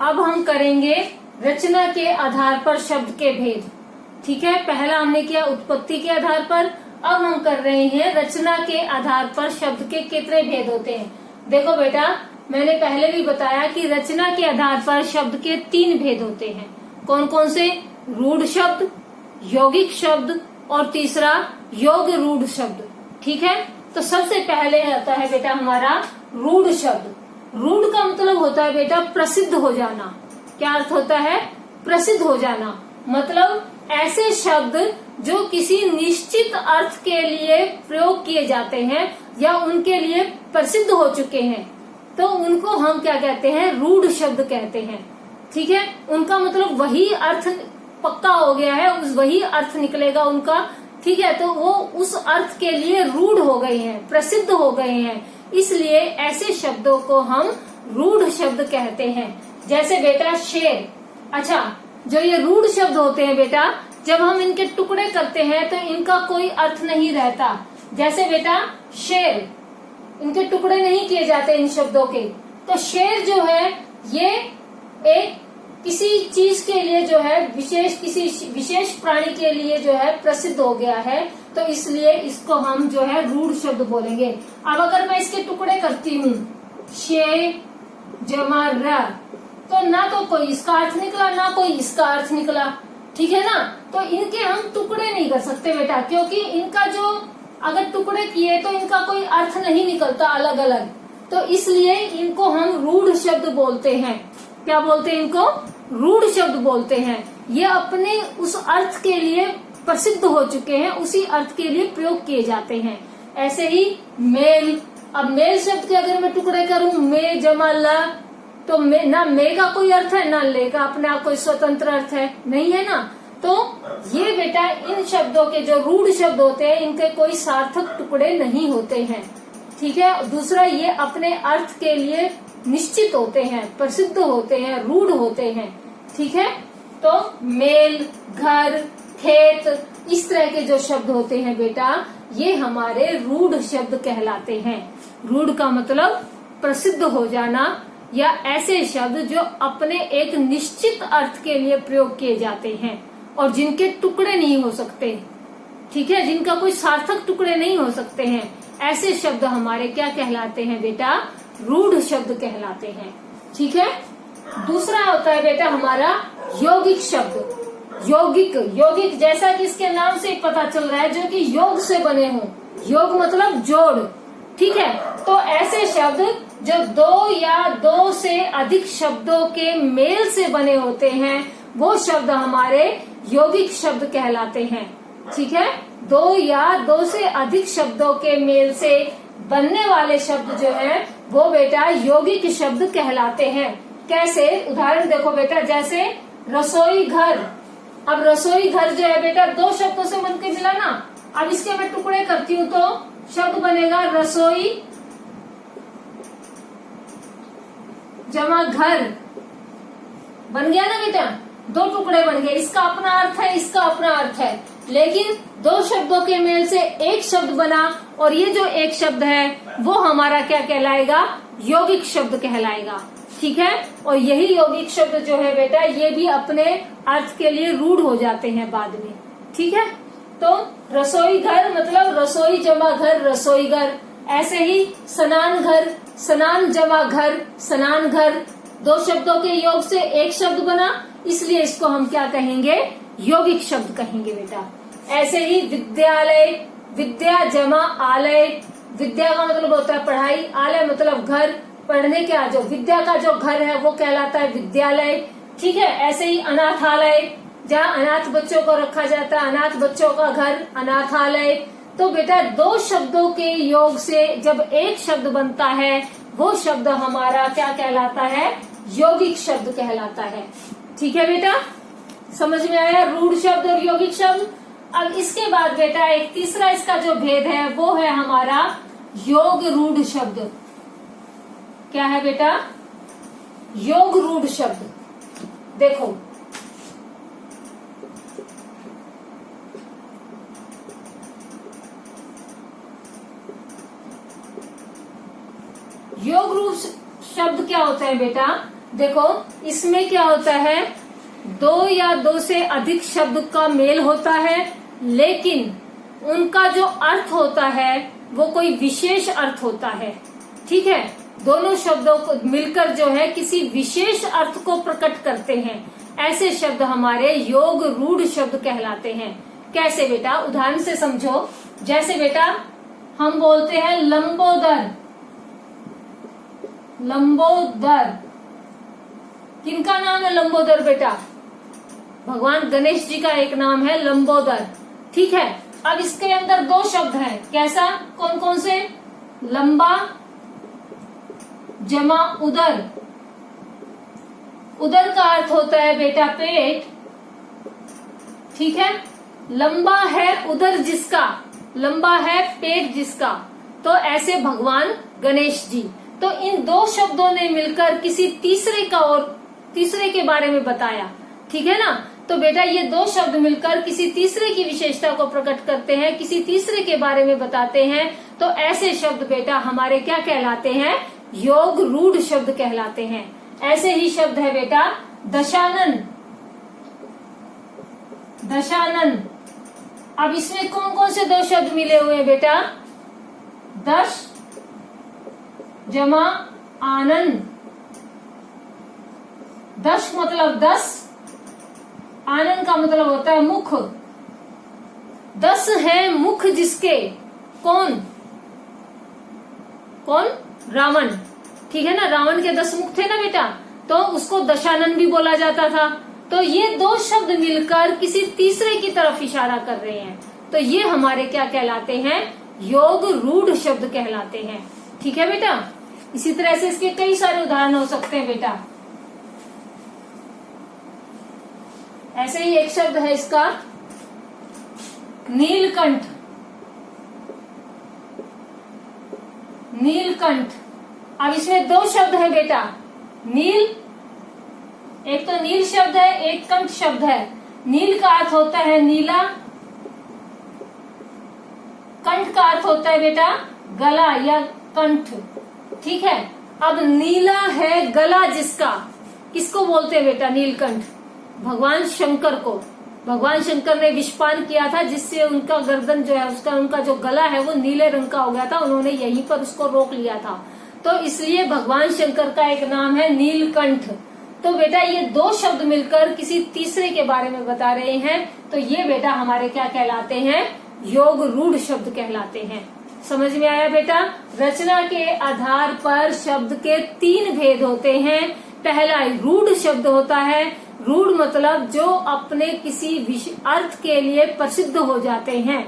अब हम करेंगे रचना के आधार पर शब्द के भेद। ठीक है, पहला हमने किया उत्पत्ति के आधार पर, अब हम कर रहे हैं रचना के आधार पर शब्द के कितने भेद होते हैं। देखो बेटा, मैंने पहले भी बताया कि रचना के आधार पर शब्द के 3 भेद होते हैं। कौन कौन से? रूढ़ शब्द, यौगिक शब्द और तीसरा योग रूढ़ शब्द। ठीक है, तो सबसे पहले आता है बेटा हमारा रूढ़ शब्द। रूढ़ का मतलब होता है बेटा प्रसिद्ध हो जाना। क्या अर्थ होता है? प्रसिद्ध हो जाना, मतलब ऐसे शब्द जो किसी निश्चित अर्थ के लिए प्रयोग किए जाते हैं या उनके लिए प्रसिद्ध हो चुके हैं, तो उनको हम क्या कहते हैं? रूढ़ शब्द कहते हैं। ठीक है, उनका मतलब वही अर्थ पक्का हो गया है, वही अर्थ निकलेगा उनका। ठीक है, तो वो उस अर्थ के लिए रूढ़ हो गए हैं, प्रसिद्ध हो गए हैं, इसलिए ऐसे शब्दों को हम रूढ़ शब्द कहते हैं। जैसे बेटा शेर। अच्छा, जो ये रूढ़ शब्द होते हैं बेटा, जब हम इनके टुकड़े करते हैं तो इनका कोई अर्थ नहीं रहता। जैसे बेटा शेर, इनके टुकड़े नहीं किए जाते इन शब्दों के। तो शेर जो है ये एक किसी चीज के लिए जो है किसी विशेष प्राणी के लिए जो है प्रसिद्ध हो गया है, तो इसलिए इसको हम जो है रूढ़ शब्द बोलेंगे। अब अगर मैं इसके टुकड़े करती हूँ, शे जमा र, तो ना तो कोई इसका अर्थ निकला ना कोई इसका अर्थ निकला। ठीक है ना, तो इनके हम टुकड़े नहीं कर सकते बेटा, क्योंकि इनका जो अगर टुकड़े किए तो इनका कोई अर्थ नहीं निकलता अलग अलग, तो इसलिए इनको हम रूढ़ शब्द बोलते हैं। क्या बोलते हैं? इनको रूढ़ शब्द बोलते हैं। ये अपने उस अर्थ के लिए प्रसिद्ध हो चुके हैं, उसी अर्थ के लिए प्रयोग किए जाते हैं। ऐसे ही मेल। अब मेल शब्द के अगर मैं टुकड़े करूं, मे जमा ल, तो ना मे का कोई अर्थ है ना ले का अपने आप कोई स्वतंत्र अर्थ है, नहीं है ना। तो ये बेटा इन शब्दों के जो रूढ़ शब्द होते हैं, इनके कोई सार्थक टुकड़े नहीं होते हैं। ठीक है, दूसरा ये अपने अर्थ के लिए निश्चित होते हैं, प्रसिद्ध होते हैं, रूढ़ होते हैं। ठीक है, तो मेल, घर, खेत, इस तरह के जो शब्द होते हैं बेटा, ये हमारे रूढ़ शब्द कहलाते हैं। रूढ़ का मतलब प्रसिद्ध हो जाना, या ऐसे शब्द जो अपने एक निश्चित अर्थ के लिए प्रयोग किए जाते हैं और जिनके टुकड़े नहीं हो सकते। ठीक है, जिनका कोई सार्थक टुकड़े नहीं हो सकते हैं, ऐसे शब्द हमारे क्या कहलाते हैं बेटा? रूढ़ शब्द कहलाते हैं। ठीक है, दूसरा होता है बेटा हमारा यौगिक शब्द। यौगिक जैसा कि इसके नाम से पता चल रहा है, जो कि योग से बने हों। योग मतलब जोड़। ठीक है, तो ऐसे शब्द जो 2 या 2 से अधिक शब्दों के मेल से बने होते हैं, वो शब्द हमारे यौगिक शब्द कहलाते हैं। ठीक है, 2 या 2 से अधिक शब्दों के मेल से बनने वाले शब्द जो है वो बेटा यौगिक शब्द कहलाते हैं। कैसे? उदाहरण देखो बेटा, जैसे रसोई घर। अब रसोई घर जो है बेटा 2 शब्दों से बनकर मिला ना। अब इसके मैं टुकड़े करती हूँ तो शब्द बनेगा रसोई जमा घर। बन गया ना बेटा, 2 टुकड़े बन गए। इसका अपना अर्थ है, इसका अपना अर्थ है, लेकिन 2 शब्दों के मेल से एक शब्द बना, और ये जो एक शब्द है वो हमारा क्या कहलाएगा? यौगिक शब्द कहलाएगा। ठीक है, और यही यौगिक शब्द जो है बेटा, ये भी अपने अर्थ के लिए रूढ़ हो जाते हैं बाद में। ठीक है, तो रसोई घर मतलब रसोई जमा घर, रसोई घर। ऐसे ही स्नान घर, स्नान जमा घर, स्नान घर। 2 शब्दों के योग से एक शब्द बना, इसलिए इसको हम क्या कहेंगे? यौगिक शब्द कहेंगे बेटा। ऐसे ही विद्यालय, विद्या जमा आलय। विद्या का मतलब होता है पढ़ाई, आलय मतलब घर, पढ़ने का जो विद्या का जो घर है वो कहलाता है विद्यालय। ठीक है, ऐसे ही अनाथालय, जहाँ अनाथ बच्चों को रखा जाता है, अनाथ बच्चों का घर अनाथालय। तो बेटा 2 शब्दों के योग से जब एक शब्द बनता है, वो शब्द हमारा क्या कहलाता है? यौगिक शब्द कहलाता है। ठीक है बेटा, समझ में आया रूढ़ शब्द और यौगिक शब्द। अब इसके बाद बेटा एक तीसरा इसका जो भेद है वो है हमारा योग रूढ़ शब्द। क्या है बेटा? योग रूढ़ शब्द। देखो योग रूढ़ शब्द क्या होता है बेटा? देखो इसमें क्या होता है, दो या दो से अधिक शब्द का मेल होता है, लेकिन उनका जो अर्थ होता है वो कोई विशेष अर्थ होता है। ठीक है, दोनों शब्दों को मिलकर जो है किसी विशेष अर्थ को प्रकट करते हैं। ऐसे शब्द हमारे योग रूढ़ शब्द कहलाते हैं। कैसे बेटा, उदाहरण से समझो। जैसे बेटा हम बोलते हैं लंबोदर, लंबोदर किनका नाम है लंबोदर बेटा? भगवान गणेश जी का एक नाम है लंबोदर। ठीक है, अब इसके अंदर दो शब्द हैं। कैसा, कौन कौन से? लंबा जमा उदर। उदर का अर्थ होता है बेटा पेट। ठीक है, लंबा है उदर जिसका, लंबा है पेट जिसका, तो ऐसे भगवान गणेश जी। तो इन दो शब्दों ने मिलकर किसी तीसरे के बारे में बताया। ठीक है ना, तो बेटा ये दो शब्द मिलकर किसी तीसरे की विशेषता को प्रकट करते हैं, किसी तीसरे के बारे में बताते हैं। तो ऐसे शब्द बेटा हमारे क्या कहलाते हैं? योग रूढ़ शब्द कहलाते हैं। ऐसे ही शब्द है बेटा दशानन, दशानन। अब इसमें कौन कौन से दो शब्द मिले हुए हैं बेटा? दश जमा आनंद। दश मतलब 10, आनंद का मतलब होता है मुख। 10 है मुख जिसके, कौन? कौन? रावण। ठीक है ना, रावण के 10 मुख थे ना बेटा, तो उसको दशानन भी बोला जाता था। तो ये दो शब्द मिलकर किसी तीसरे की तरफ इशारा कर रहे हैं, तो ये हमारे क्या कहलाते हैं? योग रूढ़ शब्द कहलाते हैं। ठीक है बेटा, इसी तरह से इसके कई सारे उदाहरण हो सकते हैं बेटा। ऐसे ही एक शब्द है इसका नीलकंठ, नीलकंठ। अब इसमें दो शब्द है बेटा, नील, एक तो नील शब्द है, एक कंठ शब्द है। नील का अर्थ होता है नीला, कंठ का अर्थ होता है बेटा गला या कंठ। ठीक है, अब नीला है गला जिसका, किसको बोलते हैं बेटा? नीलकंठ। भगवान शंकर को, भगवान शंकर ने विषपान किया था जिससे उनका गर्दन जो है उनका जो गला है वो नीले रंग का हो गया था। उन्होंने यहीं पर उसको रोक लिया था, तो इसलिए भगवान शंकर का एक नाम है नीलकंठ। तो बेटा ये दो शब्द मिलकर किसी तीसरे के बारे में बता रहे हैं, तो ये बेटा हमारे क्या कहलाते हैं? योग रूढ़ शब्द कहलाते हैं। समझ में आया बेटा? रचना के आधार पर शब्द के 3 भेद होते हैं। पहला रूढ़ शब्द होता है। रूढ़ मतलब जो अपने किसी अर्थ के लिए प्रसिद्ध हो जाते हैं।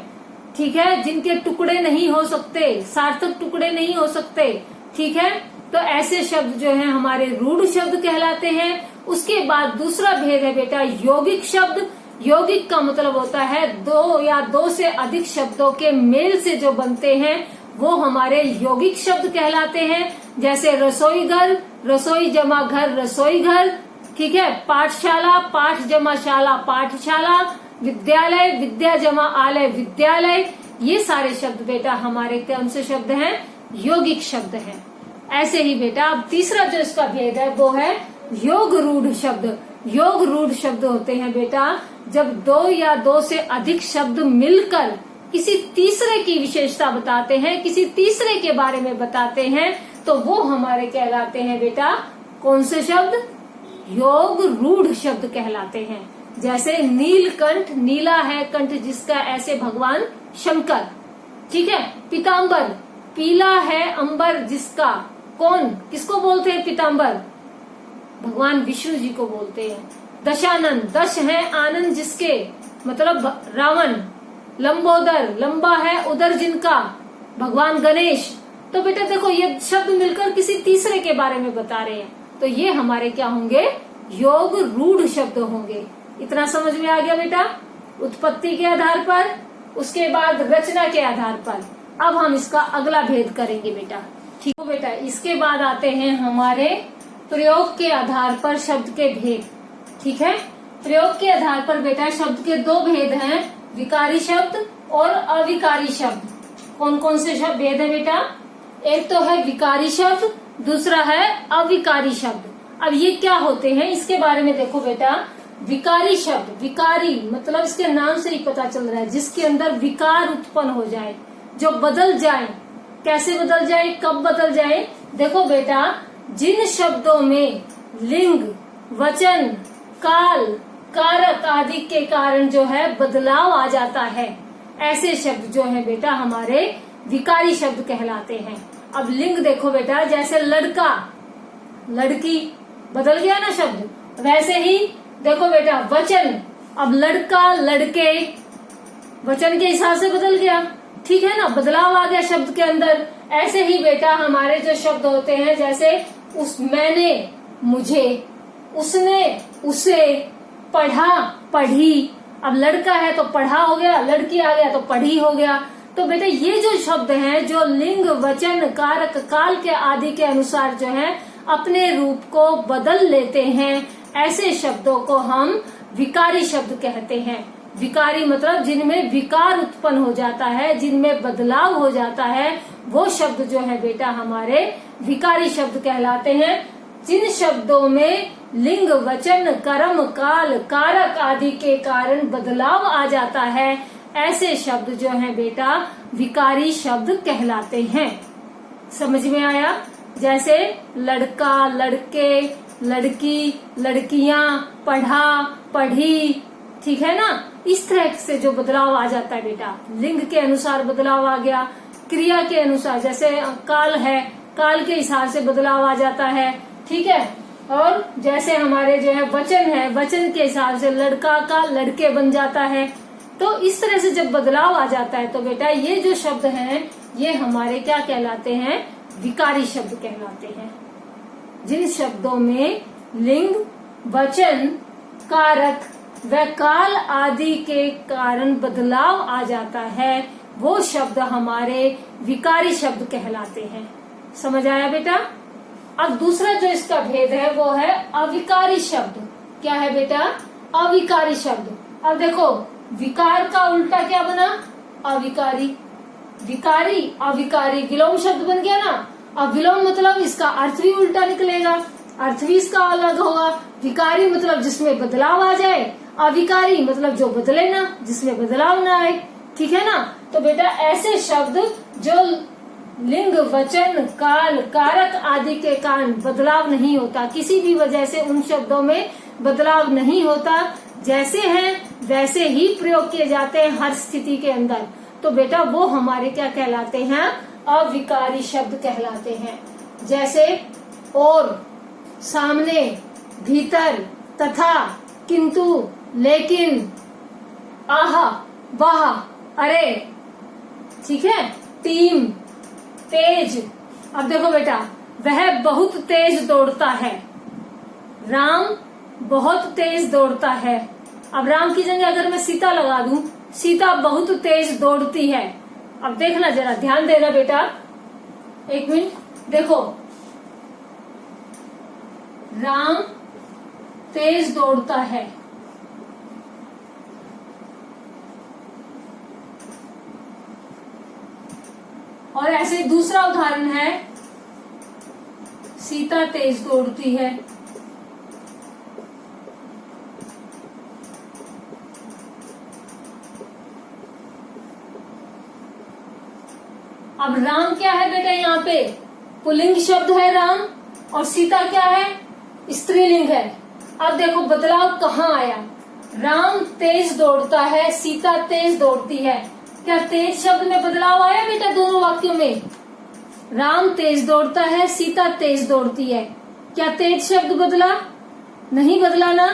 ठीक है, जिनके टुकड़े नहीं हो सकते, सार्थक टुकड़े नहीं हो सकते। ठीक है, तो ऐसे शब्द जो हैं हमारे रूढ़ शब्द कहलाते हैं। उसके बाद दूसरा भेद है बेटा यौगिक शब्द। यौगिक का मतलब होता है दो या दो से अधिक शब्दों के मेल से जो बनते हैं वो हमारे यौगिक शब्द कहलाते हैं। जैसे रसोई घर, रसोई जमा घर, रसोई घर। ठीक है, पाठशाला, पाठ जमा शाला, पाठशाला। विद्यालय, विद्या जमा आलय, विद्यालय। ये सारे शब्द बेटा हमारे कौन से शब्द हैं? यौगिक शब्द हैं। ऐसे ही बेटा अब तीसरा जो इसका भेद है वो है योग रूढ़ शब्द। योग रूढ़ शब्द होते हैं बेटा जब दो या दो से अधिक शब्द मिलकर किसी तीसरे की विशेषता बताते हैं, किसी तीसरे के बारे में बताते हैं, तो वो हमारे कहलाते हैं बेटा कौन से शब्द? योग रूढ़ शब्द कहलाते हैं। जैसे नीलकंठ, नीला है कंठ जिसका, ऐसे भगवान शंकर। ठीक है, पीताम्बर, पीला है अंबर जिसका, कौन, किसको बोलते हैं पीताम्बर? भगवान विष्णु जी को बोलते हैं। दशानन, दश है आनंद जिसके, मतलब रावण। लंबोदर, लंबा है उदर जिनका, भगवान गणेश। तो बेटा देखो ये शब्द मिलकर किसी तीसरे के बारे में बता रहे हैं, तो ये हमारे क्या होंगे? योग रूढ़ शब्द होंगे। इतना समझ में आ गया बेटा? उत्पत्ति के आधार पर, उसके बाद रचना के आधार पर। अब हम इसका अगला भेद करेंगे बेटा। ठीक है बेटा, इसके बाद आते हैं हमारे प्रयोग के आधार पर शब्द के भेद। ठीक है, प्रयोग के आधार पर बेटा शब्द के दो भेद हैं, विकारी शब्द और अविकारी शब्द। कौन कौन से शब्द भेद है बेटा? एक तो है विकारी शब्द, दूसरा है अविकारी शब्द। अब ये क्या होते हैं इसके बारे में देखो बेटा। विकारी शब्द, विकारी मतलब इसके नाम से ही पता चल रहा है, जिसके अंदर विकार उत्पन्न हो जाए, जो बदल जाए। कैसे बदल जाए, कब बदल जाए? देखो बेटा, जिन शब्दों में लिंग, वचन, काल, कारक आदि के कारण जो है बदलाव आ जाता है, ऐसे शब्द जो है बेटा हमारे विकारी शब्द कहलाते हैं। अब लिंग देखो बेटा, जैसे लड़का, लड़की, बदल गया ना शब्द। वैसे ही देखो बेटा वचन, अब लड़का, लड़के, वचन के हिसाब से बदल गया, ठीक है ना, बदलाव आ गया शब्द के अंदर। ऐसे ही बेटा हमारे जो शब्द होते हैं, जैसे मैंने, मुझे, उसने, उसे, पढ़ा, पढ़ी। अब लड़का है तो पढ़ा हो गया, लड़की आ गया तो पढ़ी हो गया। तो बेटा ये जो शब्द हैं जो लिंग, वचन, कारक, काल के आदि के अनुसार जो है अपने रूप को बदल लेते हैं, ऐसे शब्दों को हम विकारी शब्द कहते हैं। विकारी मतलब जिनमें विकार उत्पन्न हो जाता है, जिनमें बदलाव हो जाता है, वो शब्द जो है बेटा हमारे विकारी शब्द कहलाते हैं। जिन शब्दों में लिंग, वचन, कर्म, काल, कारक आदि के कारण बदलाव आ जाता है, ऐसे शब्द जो है बेटा विकारी शब्द कहलाते हैं। समझ में आया? जैसे लड़का, लड़के, लड़की, लड़कियां, पढ़ा, पढ़ी, ठीक है ना। इस तरह से जो बदलाव आ जाता है बेटा, लिंग के अनुसार बदलाव आ गया, क्रिया के अनुसार, जैसे काल है, काल के हिसाब से बदलाव आ जाता है, ठीक है। और जैसे हमारे जो है वचन है, वचन के हिसाब से लड़का का लड़के बन जाता है। तो इस तरह से जब बदलाव आ जाता है तो बेटा ये जो शब्द हैं ये हमारे क्या कहलाते हैं? विकारी शब्द कहलाते हैं। जिन शब्दों में लिंग, वचन, कारक व काल आदि के कारण बदलाव आ जाता है, वो शब्द हमारे विकारी शब्द कहलाते हैं। समझ आया बेटा? अब दूसरा जो इसका भेद है वो है अविकारी शब्द। क्या है बेटा? अविकारी शब्द। अब देखो विकार का उल्टा क्या बना? अविकारी। विकारी, अविकारी, विलोम शब्द बन गया ना। अब विलोम मतलब इसका अर्थ भी उल्टा निकलेगा, अर्थ भी इसका अलग होगा। विकारी मतलब जिसमें बदलाव आ जाए, अविकारी मतलब जो बदले ना, जिसमें बदलाव ना आए, ठीक है ना। तो बेटा ऐसे शब्द जो लिंग, वचन, काल, कारक आदि के कारण बदलाव नहीं होता, किसी भी वजह से उन शब्दों में बदलाव नहीं होता, जैसे हैं वैसे ही प्रयोग किए जाते हैं हर स्थिति के अंदर, तो बेटा वो हमारे क्या कहलाते हैं? अविकारी शब्द कहलाते हैं। जैसे और, सामने, भीतर, तथा, किंतु, लेकिन, आह, वाह, अरे, ठीक है, टीम, तेज। अब देखो बेटा, वह बहुत तेज दौड़ता है, राम बहुत तेज दौड़ता है। अब राम की जगह अगर मैं सीता लगा दूं, सीता बहुत तेज दौड़ती है। अब देखना, जरा ध्यान देना बेटा, एक मिनट देखो, राम तेज दौड़ता है, और ऐसे दूसरा उदाहरण है, सीता तेज दौड़ती है। अब राम क्या है बेटा? यहाँ पे पुल्लिंग शब्द है राम, और सीता क्या है? स्त्रीलिंग है। अब देखो बदलाव कहाँ आया? राम तेज दौड़ता है, सीता तेज दौड़ती है। क्या तेज शब्द में बदलाव आया बेटा दोनों वाक्यों में? राम तेज दौड़ता है, सीता तेज दौड़ती है। क्या तेज शब्द बदला? नहीं बदला ना।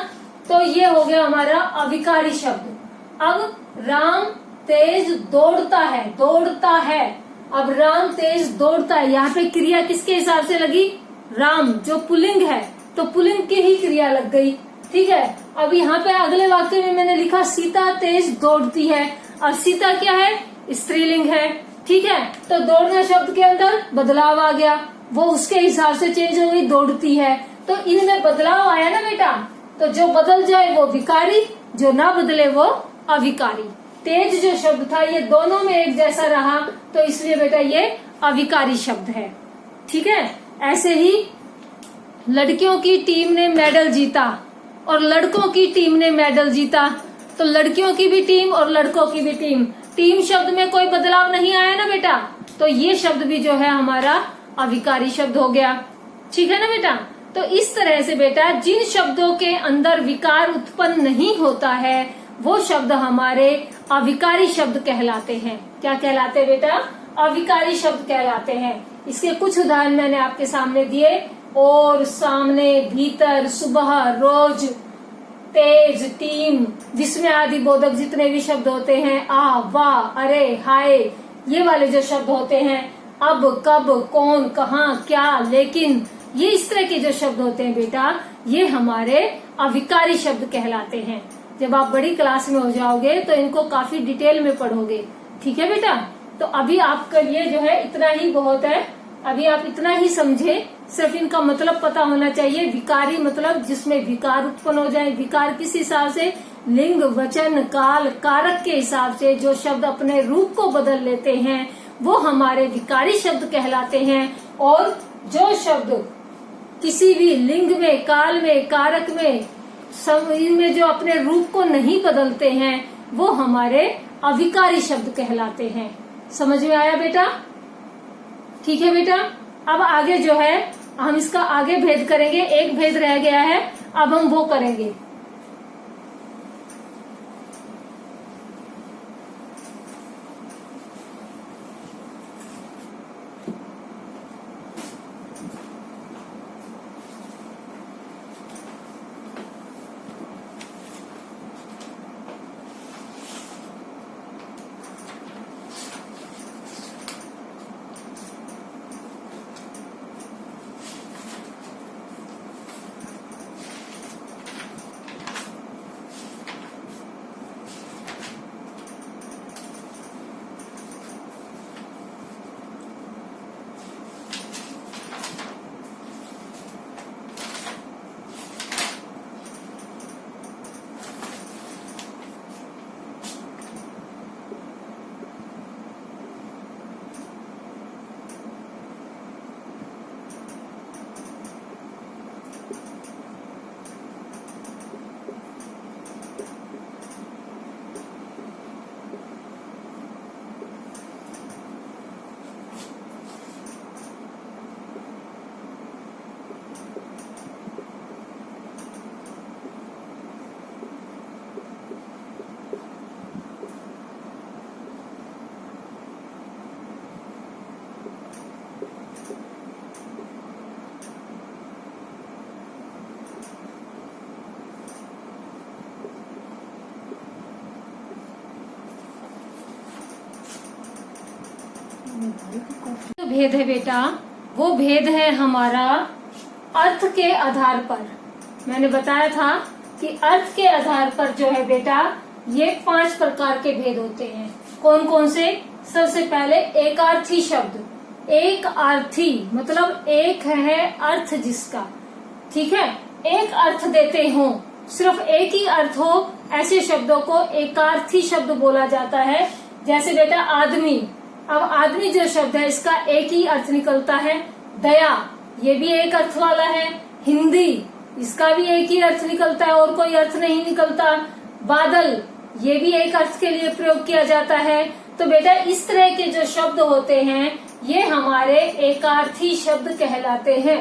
तो ये हो गया हमारा अविकारी शब्द। अब राम तेज दौड़ता है, दौड़ता है। अब राम तेज दौड़ता है, यहाँ पे क्रिया किसके हिसाब से लगी? राम, जो पुल्लिंग है तो पुल्लिंग की ही क्रिया लग गई, ठीक है। अब यहाँ पे अगले वाक्य में मैंने लिखा सीता तेज दौड़ती है, और सीता क्या है? स्त्रीलिंग है, ठीक है। तो दौड़ना शब्द के अंदर बदलाव आ गया, वो उसके हिसाब से चेंज हो गई, दौड़ती है। तो इनमें बदलाव आया ना बेटा, तो जो बदल जाए वो विकारी, जो ना बदले वो अविकारी। तेज जो शब्द था ये दोनों में एक जैसा रहा, तो इसलिए बेटा ये अविकारी शब्द है, ठीक है। ऐसे ही लड़कियों की टीम ने मेडल जीता और लड़कों की टीम ने मेडल जीता, तो लड़कियों की भी टीम और लड़कों की भी टीम, टीम शब्द में कोई बदलाव नहीं आया ना बेटा, तो ये शब्द भी जो है हमारा अविकारी शब्द हो गया। ठीक है ना बेटा। तो इस तरह से बेटा जिन शब्दों के अंदर विकार उत्पन्न नहीं होता है वो शब्द हमारे अविकारी शब्द कहलाते हैं। क्या कहलाते हैं बेटा? अविकारी शब्द कहलाते हैं। इसके कुछ उदाहरण मैंने आपके सामने दिए, और, सामने, भीतर, सुबह, रोज, तेज, टीम, जिसमें आदि बोधक जितने भी शब्द होते हैं, आ, वाह, अरे, हाय, ये वाले जो शब्द होते हैं, अब, कब, कौन, कहाँ, क्या, लेकिन, ये इस तरह के जो शब्द होते हैं बेटा, ये हमारे अविकारी शब्द कहलाते हैं। जब आप बड़ी क्लास में हो जाओगे तो इनको काफी डिटेल में पढ़ोगे। ठीक है बेटा। तो अभी आपके लिए जो है इतना ही बहुत है, अभी आप इतना ही समझे, सिर्फ इनका मतलब पता होना चाहिए। विकारी मतलब जिसमें विकार उत्पन्न हो जाए। विकार किस हिसाब से? लिंग, वचन, काल, कारक के हिसाब से जो शब्द अपने रूप को बदल लेते हैं वो हमारे विकारी शब्द कहलाते हैं। और जो शब्द किसी भी लिंग में, काल में, कारक में, इनमें जो अपने रूप को नहीं बदलते हैं वो हमारे अविकारी शब्द कहलाते हैं। समझ में आया बेटा? ठीक है बेटा। अब आगे जो है हम इसका आगे भेद करेंगे, एक भेद रह गया है, अब हम वो करेंगे। जो भेद है बेटा वो भेद है हमारा अर्थ के आधार पर। मैंने बताया था कि अर्थ के आधार पर जो है बेटा ये 5 प्रकार के भेद होते हैं। कौन कौन से? सबसे पहले एकार्थी शब्द। एक अर्थी मतलब एक है अर्थ जिसका, ठीक है, एक अर्थ देते हो, सिर्फ एक ही अर्थ हो, ऐसे शब्दों को एकार्थी शब्द बोला जाता है। जैसे बेटा आदमी, अब आदमी जो शब्द है इसका एक ही अर्थ निकलता है। दया, ये भी एक अर्थ वाला है। हिंदी, इसका भी एक ही अर्थ निकलता है और कोई अर्थ नहीं निकलता। बादल, ये भी एक अर्थ के लिए प्रयोग किया जाता है। तो बेटा इस तरह के जो शब्द होते हैं ये हमारे एकार्थी शब्द कहलाते हैं।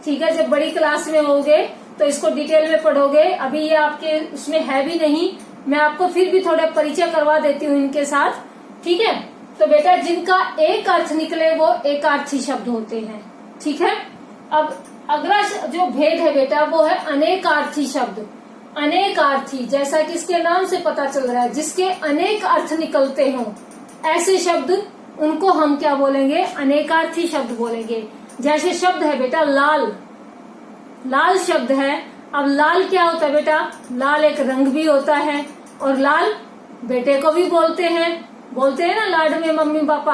ठीक है, जब बड़ी क्लास में होगे तो इसको डिटेल में पढ़ोगे। अभी ये आपके उसमें है भी नहीं, मैं आपको फिर भी थोड़ा परिचय करवा देती हूँ इनके साथ। ठीक है, तो बेटा जिनका एक अर्थ निकले वो एकार्थी शब्द होते हैं। ठीक है, अब अगला जो भेद है बेटा वो है अनेकार्थी शब्द। अनेकार्थी, जैसा कि इसके नाम से पता चल रहा है, जिसके अनेक अर्थ निकलते हों ऐसे शब्द, उनको हम क्या बोलेंगे? अनेकार्थी शब्द बोलेंगे। जैसे शब्द है बेटा लाल, लाल शब्द है। अब लाल क्या होता है बेटा? लाल एक रंग भी होता है और लाल बेटे को भी बोलते हैं ना लाड में, मम्मी पापा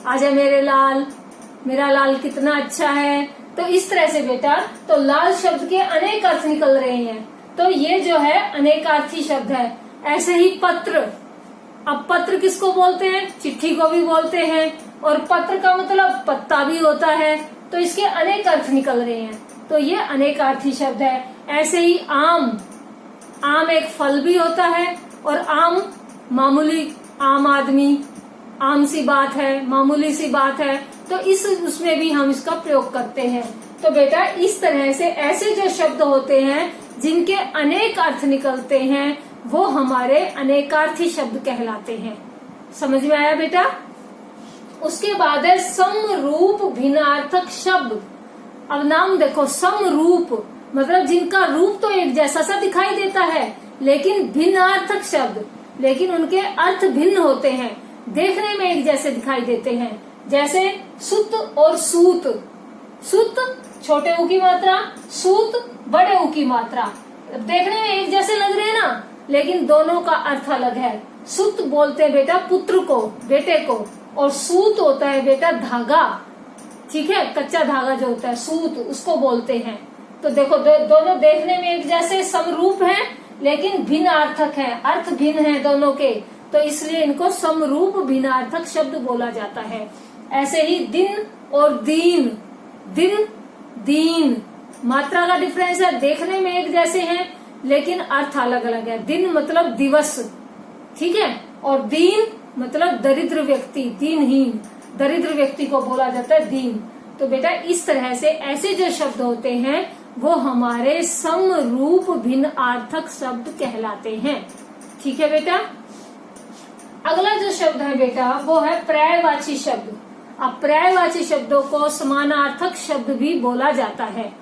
आजा मेरे लाल, मेरा लाल कितना अच्छा है। तो इस तरह से बेटा तो लाल शब्द के अनेक अर्थ निकल रहे हैं, तो ये जो है अनेकार्थी शब्द है। ऐसे ही पत्र, अब पत्र किसको बोलते हैं? चिट्ठी को भी बोलते हैं, और पत्र का मतलब पत्ता भी होता है, तो इसके अनेक अर्थ निकल रहे हैं। तो ये अनेकार्थी शब्द है। ऐसे ही आम, आम एक फल भी होता है, और आम मामूली, आम आदमी, आम सी बात है, मामूली सी बात है, तो उसमें भी हम इसका प्रयोग करते हैं। तो बेटा इस तरह से ऐसे जो शब्द होते हैं जिनके अनेक अर्थ निकलते हैं वो हमारे अनेकार्थी शब्द कहलाते हैं। समझ में आया बेटा? उसके बाद है समरूप भिन्नार्थक शब्द। अब नाम देखो, समरूप मतलब जिनका रूप तो एक जैसा सा दिखाई देता है, लेकिन भिन्नार्थक शब्द, लेकिन उनके अर्थ भिन्न होते हैं, देखने में एक जैसे दिखाई देते हैं। जैसे सुत और सूत, सुत छोटे ऊ की मात्रा, सूत बड़े ऊ की मात्रा, देखने में एक जैसे लग रहे हैं ना, लेकिन दोनों का अर्थ अलग है। सुत बोलते हैं बेटा पुत्र को, बेटे को, और सूत होता है बेटा धागा, ठीक है, कच्चा धागा जो होता है सूत, उसको बोलते हैं। तो देखो दोनों देखने में एक जैसे समरूप हैं, लेकिन भिन्न अर्थक है, अर्थ भिन्न है दोनों के, तो इसलिए इनको समरूप भिन्नार्थक शब्द बोला जाता है। ऐसे ही दिन और दीन, दिन दीन, मात्रा का डिफरेंस है, देखने में एक जैसे हैं लेकिन अर्थ अलग अलग है। दिन मतलब दिवस, ठीक है, और दीन मतलब दरिद्र व्यक्ति, दीनहीन, दरिद्र व्यक्ति को बोला जाता है दीन। तो बेटा इस तरह से ऐसे जो शब्द होते हैं वो हमारे समरूप भिन्न अर्थक शब्द कहलाते हैं। ठीक है बेटा। अगला जो शब्द है बेटा वो है पर्यायवाची शब्द। अब पर्यायवाची शब्दों को समानार्थक शब्द भी बोला जाता है,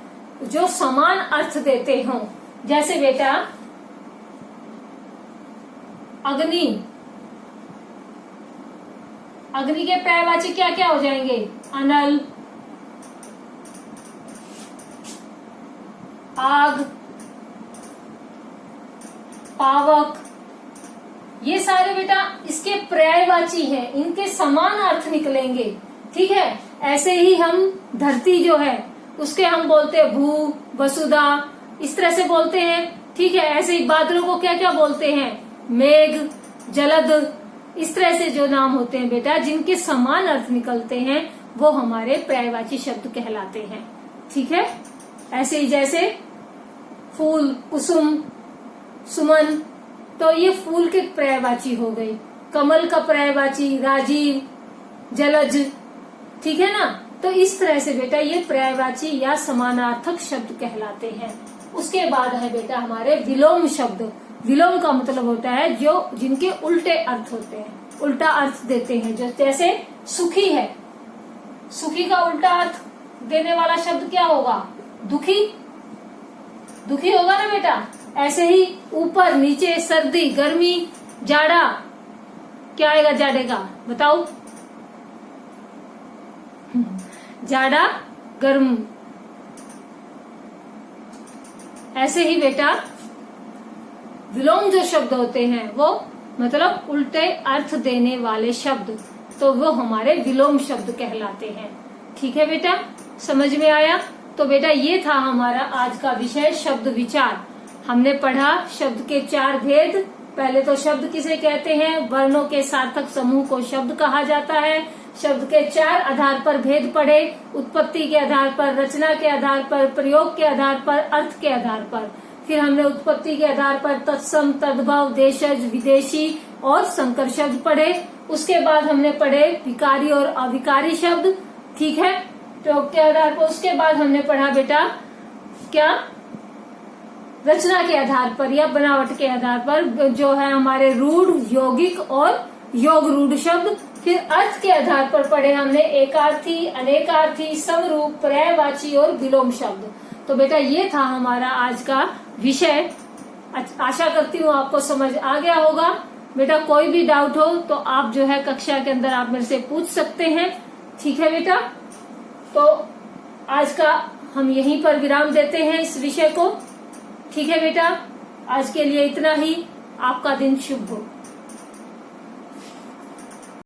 जो समान अर्थ देते हों। जैसे बेटा अग्नि, अग्नि के पर्यायवाची क्या क्या हो जाएंगे? अनल, आग, पावक, ये सारे बेटा इसके पर्यायवाची हैं, इनके समान अर्थ निकलेंगे। ठीक है। ऐसे ही हम धरती जो है उसके हम बोलते हैं भू, वसुधा, इस तरह से बोलते हैं। ठीक है। ऐसे ही बादलों को क्या क्या बोलते हैं? मेघ, जलद, इस तरह से जो नाम होते हैं बेटा जिनके समान अर्थ निकलते हैं वो हमारे पर्यायवाची शब्द कहलाते हैं। ठीक है। ऐसे ही जैसे फूल, कुसुम, सुमन, तो ये फूल के पर्यायवाची हो गई। कमल का पर्यायवाची राजीव, जलज, ठीक है ना। तो इस तरह से बेटा ये पर्यायवाची या समानार्थक शब्द कहलाते हैं। उसके बाद है बेटा हमारे विलोम शब्द। विलोम का मतलब होता है जो जिनके उल्टे अर्थ होते हैं, उल्टा अर्थ देते हैं। जो जैसे सुखी है, सुखी का उल्टा अर्थ देने वाला शब्द क्या होगा? दुखी, दुखी होगा ना बेटा। ऐसे ही ऊपर, नीचे, सर्दी, गर्मी, जाड़ा, क्या आएगा जाड़े का? बताओ। जाड़ा, गर्म। ऐसे ही बेटा विलोम जो शब्द होते हैं वो मतलब उल्टे अर्थ देने वाले शब्द, तो वो हमारे विलोम शब्द कहलाते हैं। ठीक है बेटा, समझ में आया? तो बेटा ये था हमारा आज का विषय शब्द विचार। हमने पढ़ा शब्द के 4 भेद। पहले तो शब्द किसे कहते हैं? वर्णों के सार्थक समूह को शब्द कहा जाता है। शब्द के 4 आधार पर भेद पढ़े, उत्पत्ति के आधार पर, रचना के आधार पर, प्रयोग के आधार पर, अर्थ के आधार पर। फिर हमने उत्पत्ति के आधार पर तत्सम, तद्भव, देशज, विदेशी और संकर शब्द पढ़े। उसके बाद हमने पढ़े विकारी और अविकारी शब्द। ठीक है। प्रयोग के आधार पर उसके बाद हमने पढ़ा बेटा क्या? रचना के आधार पर या बनावट के आधार पर जो है हमारे रूढ़, यौगिक और योग रूढ़ शब्द। फिर अर्थ के आधार पर पढ़े हमने एकार्थी, अनेकार्थी, समरूप, पर्यायवाची और विलोम शब्द। तो बेटा ये था हमारा आज का विषय। आशा करती हूँ आपको समझ आ गया होगा। बेटा कोई भी डाउट हो तो आप जो है कक्षा के अंदर आप मेरे से पूछ सकते हैं। ठीक है बेटा। तो आज का हम यहीं पर विराम देते हैं इस विषय को। ठीक है बेटा, आज के लिए इतना ही। आपका दिन शुभ हो।